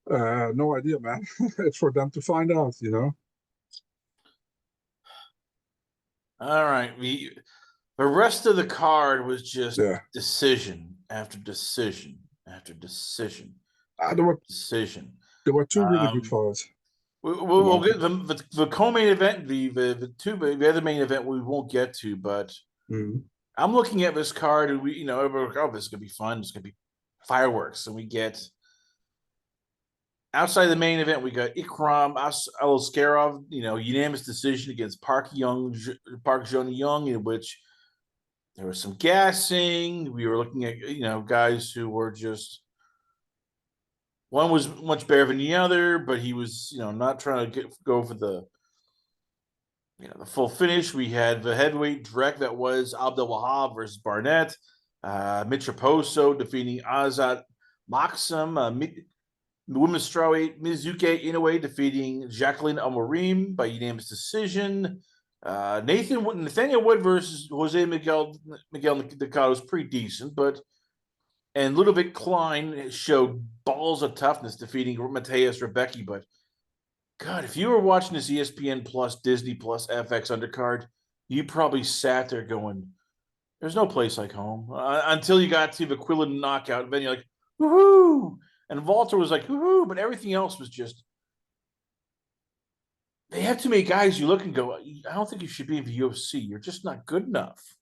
no idea, man. It's for them to find out, you know. All right. The rest of the card was just Yeah, decision after decision after decision uh, after there were decision. there were two really good Um, fights. we'll get the co-main event, the other main event we won't get to, but Mm. I'm looking at this card, and everybody, oh, this is gonna be fun. It's gonna be fireworks, and we get Outside the main event, we got Ikram Aloskarov, unanimous decision against Park Jung Young, in which there was some gassing. We were looking at guys who were just, one was much better than the other, but he was not trying to go for the full finish. We had the heavyweight direct that was Abdul Wahab versus Barnett. Mitraposo defeating Azat Maxim. The women's strawweight, Mizuki Inoue defeating Jacqueline Amorim by unanimous decision. Nathaniel Wood versus Jose Miguel Nicotado was pretty decent, and Ludovic Klein showed balls of toughness defeating Mateus Rebecki. But God, if you were watching this ESPN Plus, Disney Plus, FX undercard, you probably sat there going, "There's no place like home." Until you got to the Quillen knockout, and then you're like, "Woohoo!" And Walter was like, "Woohoo!" But everything else was just. They have too many guys you look and go, "I don't think you should be in the UFC. You're just not good enough."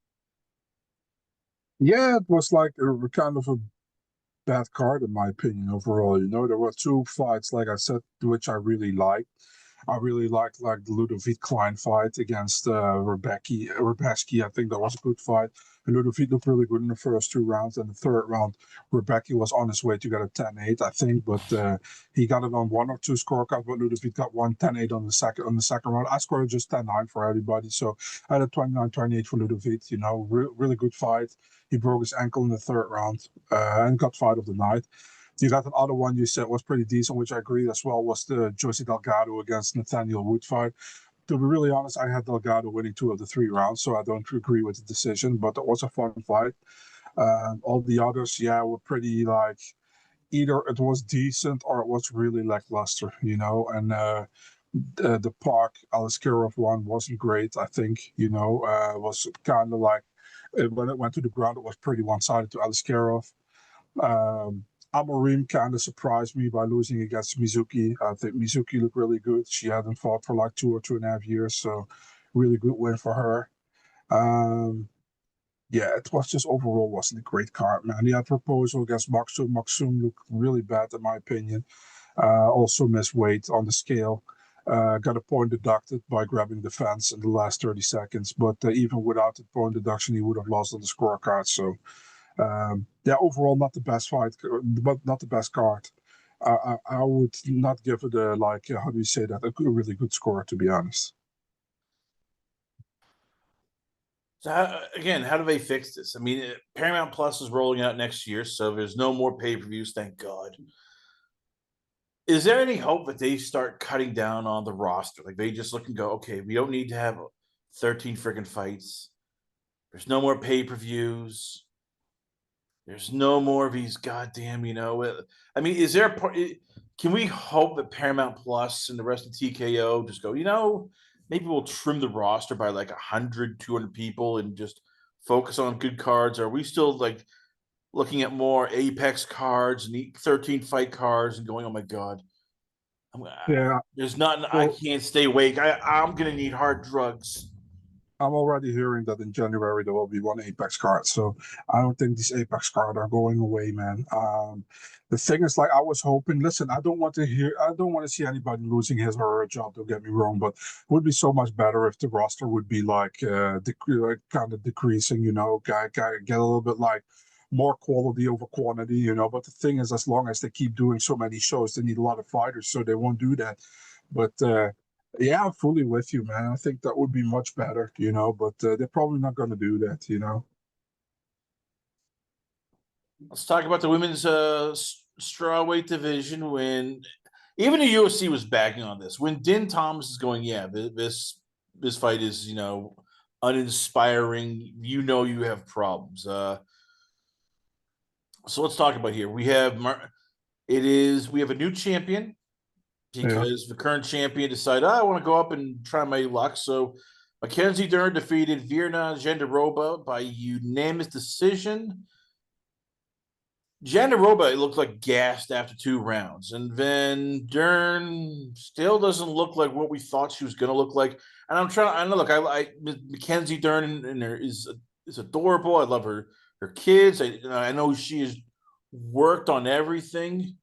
Yeah, it was like a kind of a bad card in my opinion overall. There were two fights, like I said, which I really liked. I really liked like the Ludovic Klein fight against Rebecki. I think that was a good fight. And Ludovic looked really good in the first two rounds. And the third round, Rebecki was on his way to get a 10-8, I think, but he got it on one or two scorecards. But Ludovic got one 10-8 on the second round. I scored just 10-9 for everybody, so I had a 29-28 for Ludovic. Really good fight. He broke his ankle in the third round and got fight of the night. You got another one you said was pretty decent, which I agreed as well, was the Jose Delgado against Nathaniel Wood fight. To be really honest, I had Delgado winning 2 of the 3 rounds, so I don't agree with the decision, but it was a fun fight. All the others, yeah, were pretty like either it was decent or it was really lackluster, and the Park Aliskerov one wasn't great, I think, was kind of like when it went to the ground, it was pretty one sided to Aliskerov. Amorim kind of surprised me by losing against Mizuki. I think Mizuki looked really good. She hadn't fought for like 2 or 2.5 years, so really good win for her. Yeah, it was just overall wasn't a great card, man. He had proposal against Maxum. Maxum looked really bad in my opinion. Also missed weight on the scale. Got a point deducted by grabbing the fence in the last 30 seconds, but even without the point deduction, he would have lost on the scorecard. So yeah, overall not the best fight, but not the best card. I would not give it a like how do you say that, a really good score, to be honest. So again, how do they fix this? I mean, Paramount Plus is rolling out next year, so there's no more pay-per-views, thank God. Is there any hope that they start cutting down on the roster? Like they just look and go, okay, we don't need to have 13 freaking fights. There's no more pay-per-views. There's no more of these goddamn, I mean, is there a part? Can we hope that Paramount Plus and the rest of TKO just go, maybe we'll trim the roster by like 100, 200 people and just focus on good cards? Are we still like looking at more Apex cards and 13 fight cards and going, oh my God, Yeah, there's not, I well, can't stay awake. I'm going to need hard drugs. I'm already hearing that in January there will be one Apex card, so I don't think these Apex cards are going away, man. The thing is, like, I was hoping. Listen, I don't want to see anybody losing his or her job. Don't get me wrong, but it would be so much better if the roster would be like kind of decreasing. Get a little bit like more quality over quantity. But the thing is, as long as they keep doing so many shows, they need a lot of fighters, so they won't do that. But yeah, I'm fully with you, man. I think that would be much better, but they're probably not going to do that. Let's talk about the women's strawweight division. When even the UFC was backing on this, when Din Thomas is going, yeah, this fight is uninspiring. You have problems. So let's talk about here. We have we have a new champion Yeah. because the current champion decided, I want to go up and try my luck. So Mackenzie Dern defeated Virna Jandiroba by unanimous decision. Jandiroba looked like gassed after 2 rounds, and then Dern still doesn't look like what we thought she was going to look like. And I'm trying. I know. Look, I Mackenzie Dern and her is adorable. I love her kids. I know she has worked on everything.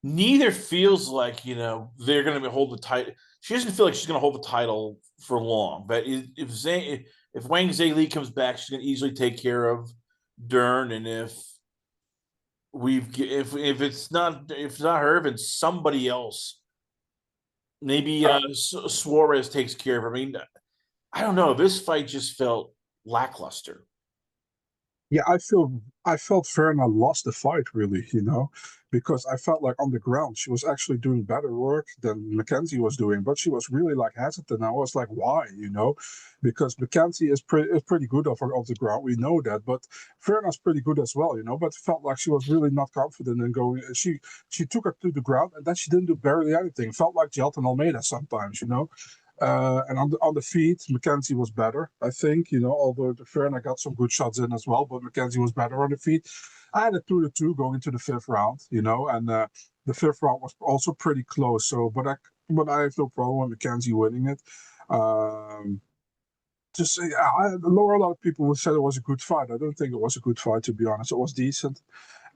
neither feels like they're going to hold the title. She doesn't feel like she's going to hold the title for long. But if Wang Zhili comes back, she's going to easily take care of Dern. And if it's not her, if it's somebody else, maybe Uh, Suarez takes care of her. I mean, I don't know. This fight just felt lackluster. Yeah, I felt Verna lost the fight really, because I felt like on the ground she was actually doing better work than Mackenzie was doing, but she was really like hesitant. I was like, why, Because Mackenzie is pretty good off the ground. We know that, but Verna's pretty good as well, But it felt like she was really not confident in going. She took her to the ground and then she didn't do barely anything. Felt like Jelton Almeida sometimes. And on the feet, Mackenzie was better, I think. Although the Verna got some good shots in as well, but Mackenzie was better on the feet. I had a 2-2 going into the fifth round, and the fifth round was also pretty close. So, but I have no problem with Mackenzie winning it. Um, I know a lot of people would say it was a good fight. I don't think it was a good fight, to be honest. It was decent.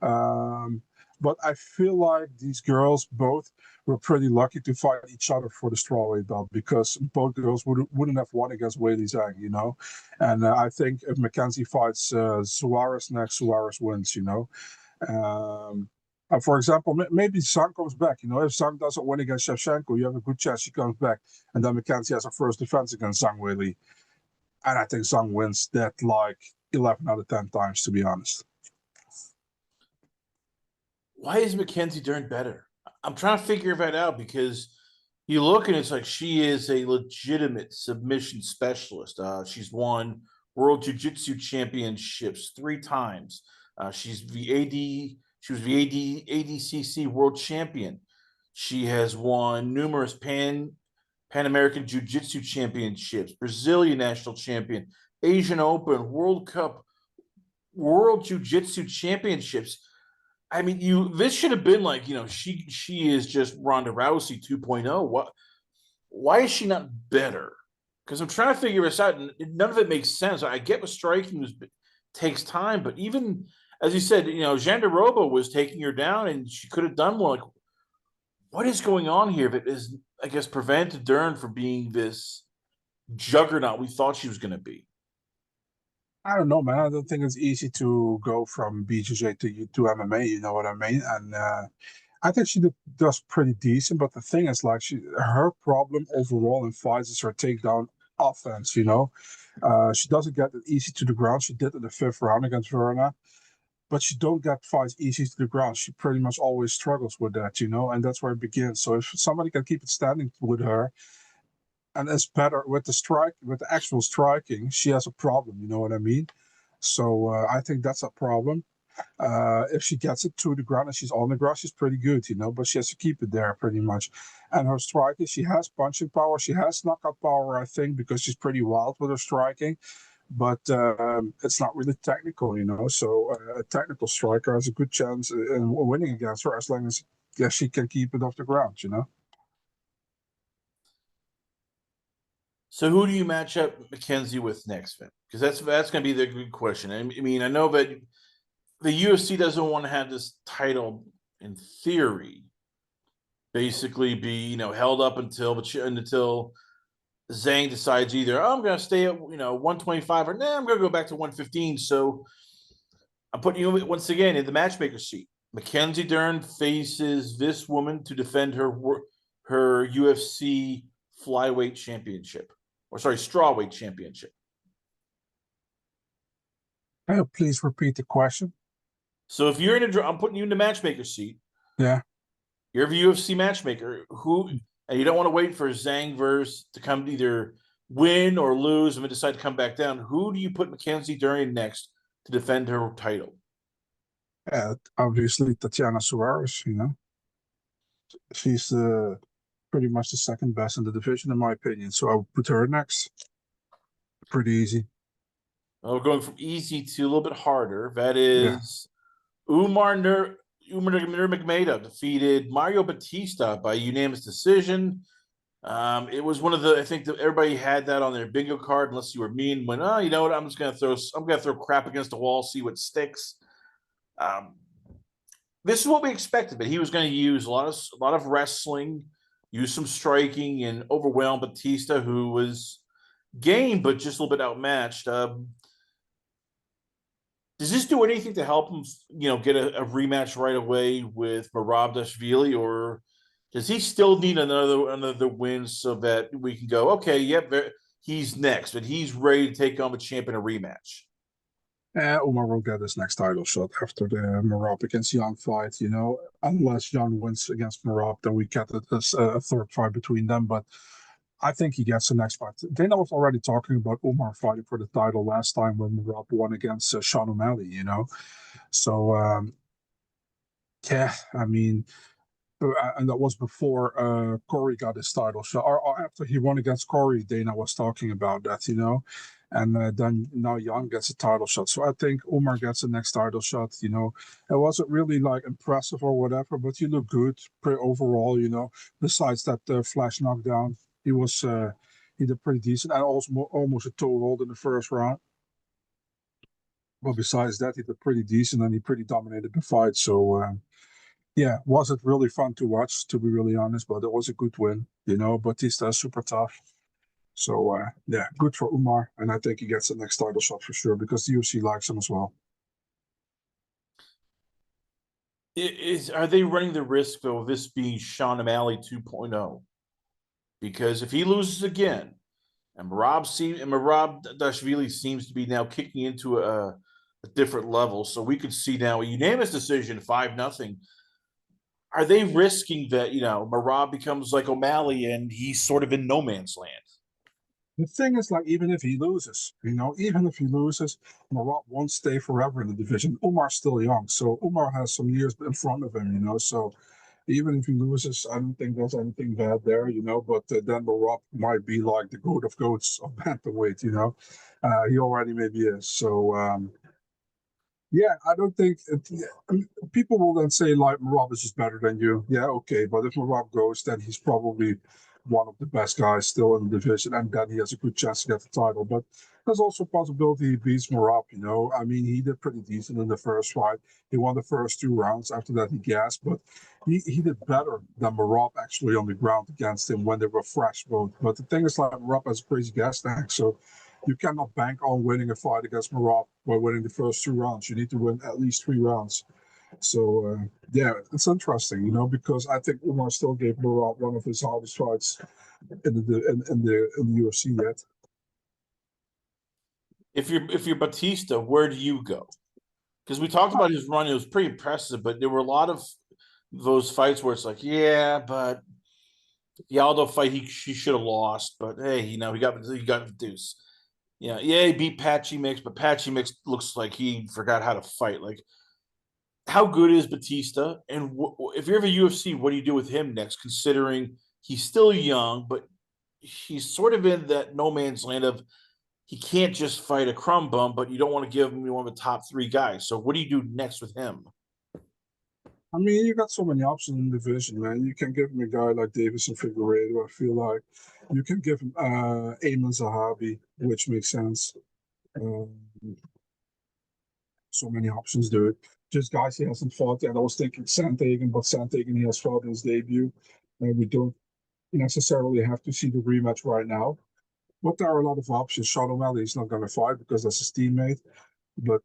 Um, but I feel like these girls both were pretty lucky to fight each other for the strawweight belt because both girls wouldn't have won against Weili Zhang. And I think if Mackenzie fights Suarez next, Suarez wins. And for example, maybe Zhang comes back. If Zhang doesn't win against Shevchenko, you have a good chance she comes back. And then Mackenzie has her first defense against Zhang Weili. And I think Zhang wins that like 11 out of 10 times, to be honest. Why is Mackenzie Dern better? I'm trying to figure that out because you look and it's like she is a legitimate submission specialist. She's won World Jiu-Jitsu Championships 3 times. She's the AD. She was the ADCC World Champion. She has won numerous Pan American Jiu Jitsu Championships, Brazilian National Champion, Asian Open, World Cup, World Jiu Jitsu Championships. I mean, this should have been like, she is just Ronda Rousey 2.0. Why is she not better? Because I'm trying to figure this out, and none of it makes sense. I get what striking takes time, but even as you said, Jandiroba was taking her down, and she could have done more. Like, what is going on here that is, I guess, prevented Dern from being this juggernaut we thought she was going to be? I don't know, man. I don't think it's easy to go from BJJ to MMA. You know what I mean? And I think she does pretty decent. But the thing is, like, her problem overall in fights is her takedown offense. She doesn't get it easy to the ground. She did in the fifth round against Verna, but she don't get fights easy to the ground. She pretty much always struggles with that. And that's where it begins. So if somebody can keep it standing with her, and is better with the actual striking, she has a problem. You know what I mean? So I think that's a problem. If she gets it to the ground and she's on the ground, she's pretty good, but she has to keep it there pretty much. And her striking, she has punching power, she has knockout power, I think, because she's pretty wild with her striking. But it's not really technical. So a technical striker has a good chance in winning against her as long as she can keep it off the ground. So who do you match up Mackenzie with next, Vin? Because that's going to be the good question. I mean, I know that the UFC doesn't want to have this title, in theory, basically be held up until Zhang decides either I'm going to stay at 125 or I'm going to go back to 115. So I'm putting you once again in the matchmaker seat. Mackenzie Dern faces this woman to defend her UFC flyweight championship, or sorry, strawweight championship. Please repeat the question. So if you're I'm putting you in the matchmaker seat. Yeah. You're a UFC matchmaker and you don't want to wait for Zhang verse to come to either win or lose and then decide to come back down. Who do you put Mackenzie Dern next to defend her title? Obviously Tatiana Suarez. She's pretty much the second best in the division, in my opinion. So I would put her next. Pretty easy. We're going from easy to a little bit harder. That Yeah. is Umar Nurmagomedov defeated Mario Batista by unanimous decision. It was one of I think that everybody had that on their bingo card, unless you were me and went, oh, you know what? I'm gonna throw crap against the wall, see what sticks. Um, this is what we expected, but he was going to use a lot of wrestling, use some striking, and overwhelm Batista, who was game but just a little bit outmatched. Does this do anything to help him, get a rematch right away with Marabdashvili, or does he still need another win so that we can go, okay, yep, he's next, but he's ready to take on the champion a rematch? Umar will get his next title shot after the Marab against Jan fight, unless Jan wins against Marab, then we get a third fight between them. But I think he gets the next fight. Dana was already talking about Umar fighting for the title last time when Marab won against Sean O'Malley, So, yeah, I mean, and that was before Corey got his title shot, or after he won against Corey. Dana was talking about that, and then now Jan gets a title shot. So I think Umar gets the next title shot. It wasn't really like impressive or whatever, but you look good overall. Besides that flash knockdown, he did pretty decent, and also almost a toe hold in the first round. But besides that, he did pretty decent, and he pretty dominated the fight. So. Yeah, was it really fun to watch, to be really honest, but it was a good win. Batista is super tough. So, yeah, good for Umar. And I think he gets the next title shot for sure because the UFC likes him as well. Are they running the risk, though, of this being Sean O'Malley 2.0? Because if he loses again, and Marabdashvili seems to be now kicking into a different level, so we could see now a unanimous decision, 5-0. Are they risking that, Marab becomes like O'Malley and he's sort of in no man's land? The thing is, like, even if he loses, Marab won't stay forever in the division. Umar's still young, so Umar has some years in front of him, So even if he loses, I don't think there's anything bad there, But then Marab might be like the goat of goats of bantamweight, He already maybe is. So, yeah, I don't think people will then say like Marab is just better than you. Yeah, okay, but if Marab goes, then he's probably one of the best guys still in the division, and then he has a good chance to get the title. But there's also a possibility he beats Marab. I mean, he did pretty decent in the first fight. He won the first 2 rounds. After that, he gassed, but he did better than Marab actually on the ground against him when they were fresh both. But the thing is, like Marab has a crazy gas tank, so you cannot bank on winning a fight against Marab by winning the first 2 rounds. You need to win at least 3 rounds. So yeah, it's interesting, because I think Umar still gave Marab one of his hardest fights in the UFC yet. If you're Batista, where do you go? Because we talked about his run; it was pretty impressive, but there were a lot of those fights where it's like, yeah, but the Aldo fight he should have lost, but hey, he got the deuce. Yeah, he beat Patchy Mix, but Patchy Mix looks like he forgot how to fight. Like, how good is Batista? And if you're ever UFC, what do you do with him next? Considering he's still young, but he's sort of in that no man's land of he can't just fight a crumb bum, but you don't want to give him one of the top 3 guys. So what do you do next with him? I mean, you got so many options in the division, man. You can give him a guy like Davison Figueiredo. I feel like you can give him Ayman Zahabi, which makes sense. Um, so many options, dude. Just guys he hasn't fought yet. I was thinking Sandhagen, but Sandhagen he has fought in his debut. And we don't necessarily have to see the rematch right now. But there are a lot of options. Sean O'Malley is not going to fight because that's his teammate. But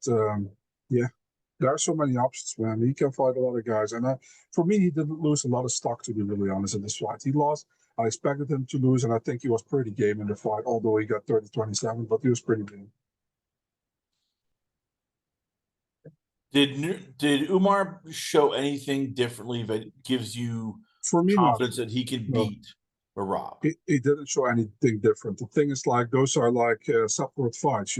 yeah, there are so many options, man. He can fight a lot of guys. And for me, he didn't lose a lot of stock, to be really honest, in this fight. He lost. I expected him to lose, and I think he was pretty game in the fight, although he got 30-27, but he was pretty game. Did Umar show anything differently that gives you For me, not. confidence that he can No. beat Marab? He didn't show anything different. The thing is, like, those are like separate fights,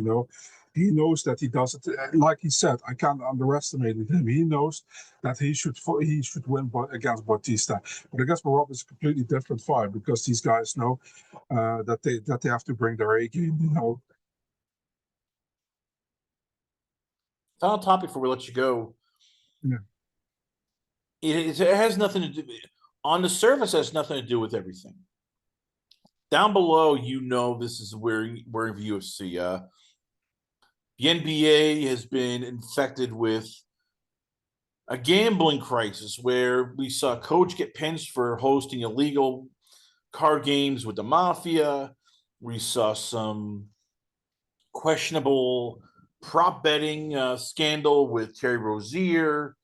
He knows that he does it. Like he said, I can't underestimate him. He knows that he should win against Bautista. But against Marab is a completely different fight because these guys know that they have to bring their A game, Final topic before we let you go. Yeah. It has nothing to do. On the surface, it has nothing to do with everything. Down below, this is where the UFC. The NBA has been infected with a gambling crisis where we saw a coach get pinched for hosting illegal card games with the mafia. We saw some questionable prop betting scandal with Terry Rozier.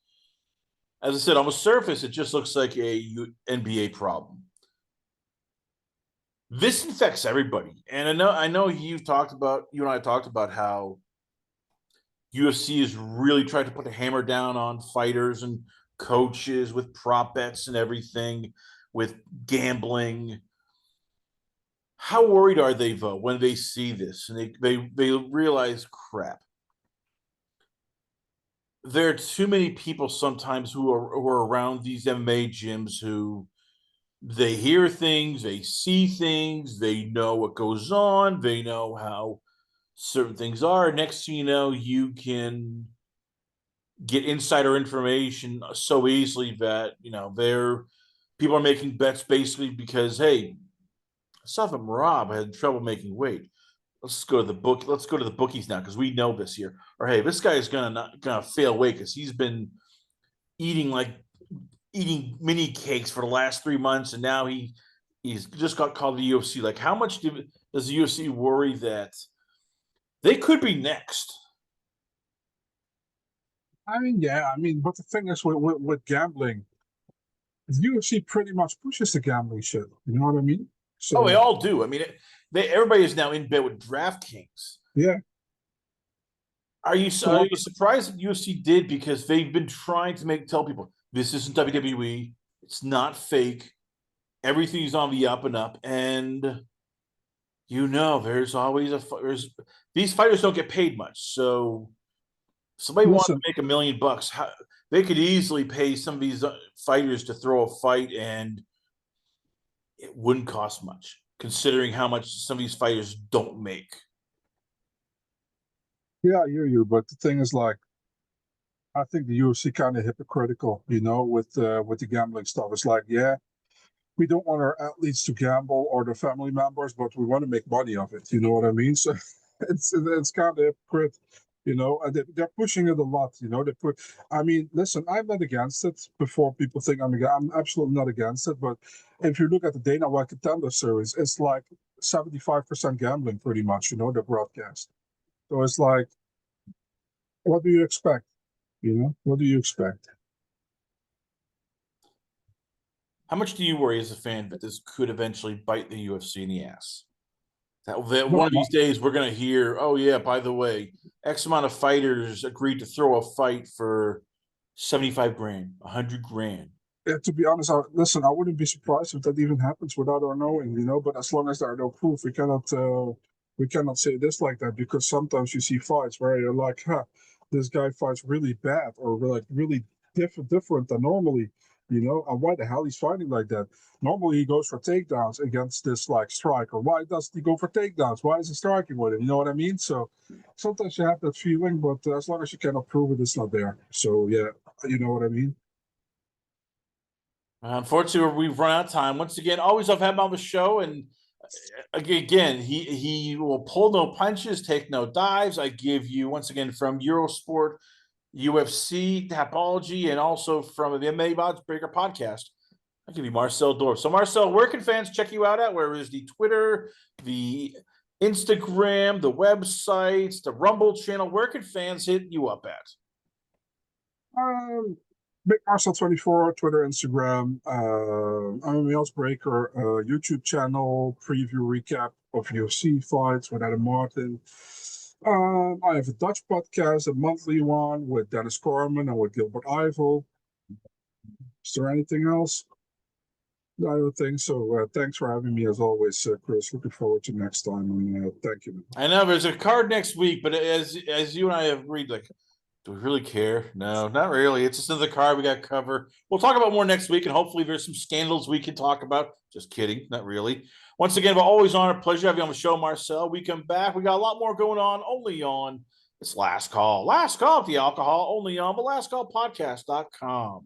As I said, on the surface, it just looks like a NBA problem. This infects everybody, and I know you and I talked about how UFC has really tried to put a hammer down on fighters and coaches with prop bets and everything, with gambling. How worried are they though when they see this and they realize, crap, there are too many people sometimes who are around these MMA gyms who they hear things, they see things, they know what goes on, they know how certain things are. Next thing you know, you can get insider information so easily that they're people are making bets basically because, hey, I saw that Rob had trouble making weight. Let's go to the book. Let's go to the bookies now because we know this here. Or hey, this guy is gonna fail weight because he's been eating mini cakes for the last 3 months, and now he's just got called the UFC. Like, how much does the UFC worry that they could be next? I mean, yeah, I mean, but the thing is with gambling, the UFC pretty much pushes the gambling shit. You know what I mean? Oh, they So all do. I mean, everybody is now in bed with DraftKings. yeah. Are you So surprised that UFC did, because they've been trying to tell people this isn't WWE, it's not fake, everything's on the up and up, and there's always these fighters don't get paid much, so somebody wants to listen, make $1 million. They could easily pay some of these fighters to throw a fight, and it wouldn't cost much, considering how much some of these fighters don't make. yeah, I hear you, but the thing is, like, I think the UFC kind of hypocritical, with the gambling stuff. It's like, yeah, we don't want our athletes to gamble or their family members, but we want to make money of it. You know what I mean? So it's kind of hypocrite, and they're pushing it a lot. They put. I mean, listen, I'm not against it. Before people think I'm absolutely not against it. But if you look at the Dana White Contender Series, it's like 75% gambling, pretty much. The broadcast. So it's like, what do you expect? What do you expect? How much do you worry as a fan that this could eventually bite the UFC in the ass? That one No, of these days we're going to hear, oh, yeah, by the way, X amount of fighters agreed to throw a fight for 75 grand, 100 grand. to be honest, listen, I wouldn't be surprised if that even happens without our knowing, But as long as there are no proof, we cannot say this like that, because sometimes you see fights where you're like, huh, this guy fights really bad or like really different than normally, and why the hell he's fighting like that? Normally he goes for takedowns against this like striker. Why does he go for takedowns? Why is he striking with him? You know what I mean? So sometimes you have that feeling, but as long as you cannot prove it, it's not there. So yeah, you know what I mean? Unfortunately, we've run out of time. Once again, always love having him on the show. And again, he will pull no punches, take no dives. I give you, once again, from Eurosport, UFC, Tapology, and also from the MMA Odds Breaker podcast, I give you Marcel Dorff. So, Marcel, where can fans check you out at? Where is the Twitter, the Instagram, the websites, the Rumble channel? Where can fans hit you up at? Big Marcel 24, Twitter, Instagram, MMA Odds Breaker, YouTube channel, preview recap of UFC fights with Adam Martin. I have a Dutch podcast, a monthly one with Dennis Corman and with Gilbert Eiffel. Is there anything else? I don't think so. Thanks for having me as always, Chris. Looking forward to next time, and thank you. I know there's a card next week, but as you and I have agreed, like, do we really care? No, not really. It's just another card we got to cover. We'll talk about more next week, and hopefully there's some scandals we can talk about. Just kidding, not really. Once again, we're always on. A pleasure having you on the show, Marcel. We come back. We got a lot more going on, only on this Last Call. Last Call with the alcohol, only on the lastcallpodcast.com.